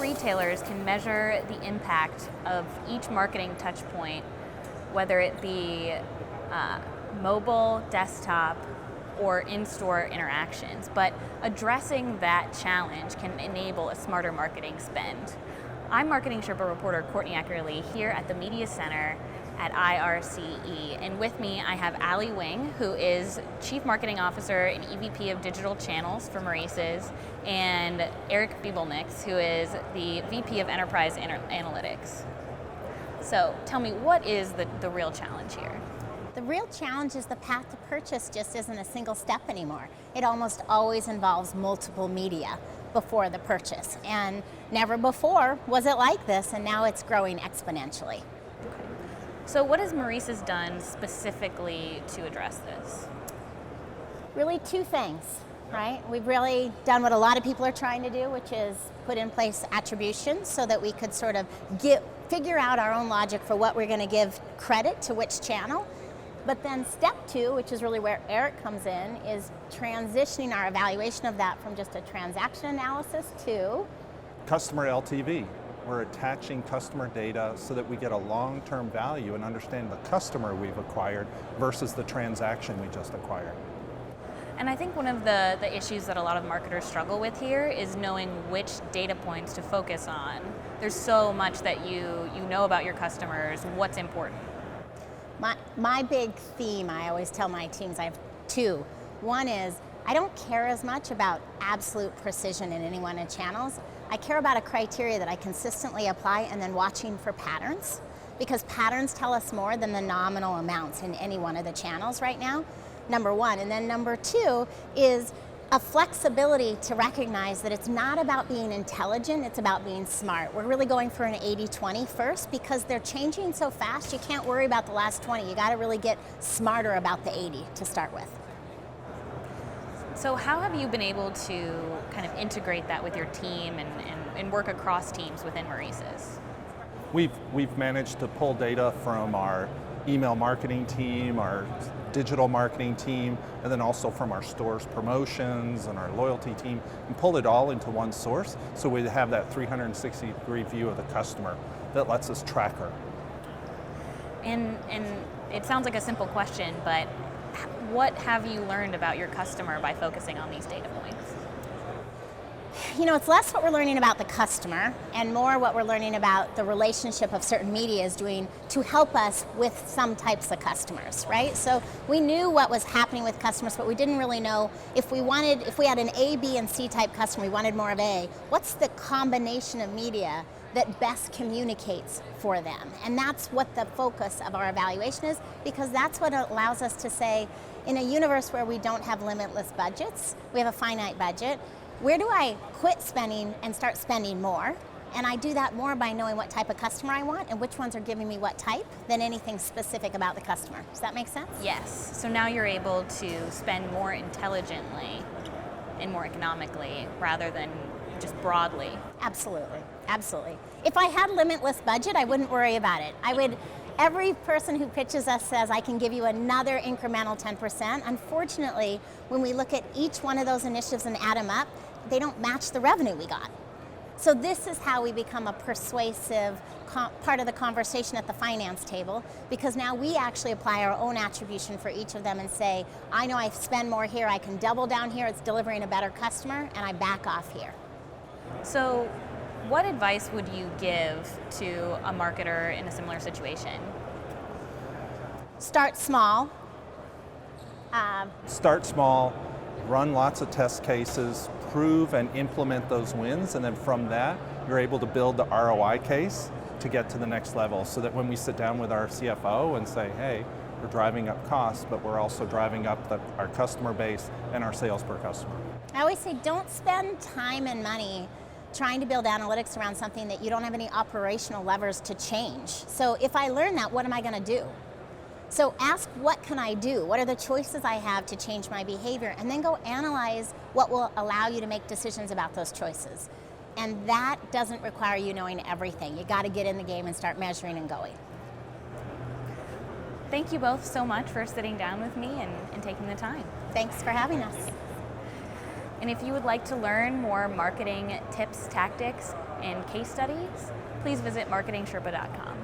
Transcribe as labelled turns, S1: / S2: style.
S1: retailers can measure the impact of each marketing touch point, whether it be mobile, desktop, or in-store interactions. But addressing that challenge can enable a smarter marketing spend. I'm MarketingSherpa reporter Courtney Eckerle here at the Media Center at IRCE, and with me I have Ali Wing, who is Chief Marketing Officer and EVP of Digital Channels for Maurice's, and Eric Bibelnieks, who is the VP of Enterprise Analytics. So tell me, what is the real challenge here?
S2: The real challenge is the path to purchase just isn't a single step anymore. It almost always involves multiple media before the purchase, and never before was it like this, and now it's growing exponentially.
S1: So what has Maurice's done specifically to address this?
S2: Really two things, right? We've really done what a lot of people are trying to do, which is put in place attribution so that we could sort of figure out our own logic for what we're going to give credit to which channel. But then step two, which is really where Eric comes in, is transitioning our evaluation of that from just a transaction analysis to
S3: customer LTV. We're attaching customer data so that we get a long-term value and understand the customer we've acquired versus the transaction we just acquired.
S1: And I think one of the issues that a lot of marketers struggle with here is knowing which data points to focus on. There's so much that you know about your customers, what's important.
S2: My big theme, I always tell my teams, I have two. One is, I don't care as much about absolute precision in any one of the channels. I care about a criteria that I consistently apply and then watching for patterns, because patterns tell us more than the nominal amounts in any one of the channels right now, number one. And then number two is a flexibility to recognize that it's not about being intelligent, it's about being smart. We're really going for an 80-20 first, because they're changing so fast, you can't worry about the last 20. You gotta really get smarter about the 80 to start with.
S1: So how have you been able to kind of integrate that with your team and work across teams within Maurice's?
S3: We've managed to pull data from our email marketing team, our digital marketing team, and then also from our stores promotions and our loyalty team, and pull it all into one source so we have that 360-degree view of the customer that lets us track her.
S1: And it sounds like a simple question, but what have you learned about your customer by focusing on these data points?
S2: You know, it's less what we're learning about the customer and more what we're learning about the relationship of certain media is doing to help us with some types of customers, right? So we knew what was happening with customers, but we didn't really know if we had an A, B, and C type customer, we wanted more of A, what's the combination of media that best communicates for them? And that's what the focus of our evaluation is, because that's what allows us to say, in a universe where we don't have limitless budgets, we have a finite budget, where do I quit spending and start spending more? And I do that more by knowing what type of customer I want and which ones are giving me what type than anything specific about the customer. Does that make sense?
S1: Yes. So now you're able to spend more intelligently and more economically rather than just broadly.
S2: Absolutely. Absolutely. If I had limitless budget, I wouldn't worry about it. Every person who pitches us says, I can give you another incremental 10%. Unfortunately, when we look at each one of those initiatives and add them up, they don't match the revenue we got. So this is how we become a persuasive part of the conversation at the finance table, because now we actually apply our own attribution for each of them and say, I know I spend more here, I can double down here, it's delivering a better customer, and I back off here.
S1: So what advice would you give to a marketer in a similar situation?
S2: Start small.
S3: Start small, run lots of test cases, prove and implement those wins, and then from that, you're able to build the ROI case to get to the next level, so that when we sit down with our CFO and say, hey, we're driving up costs, but we're also driving up our customer base and our sales per customer.
S2: I always say, don't spend time and money trying to build analytics around something that you don't have any operational levers to change. So if I learn that, what am I going to do? So ask, what can I do? What are the choices I have to change my behavior? And then go analyze what will allow you to make decisions about those choices. And that doesn't require you knowing everything. You got to get in the game and start measuring and going.
S1: Thank you both so much for sitting down with me and taking the time.
S2: Thanks for having us.
S1: And if you would like to learn more marketing tips, tactics, and case studies, please visit MarketingSherpa.com.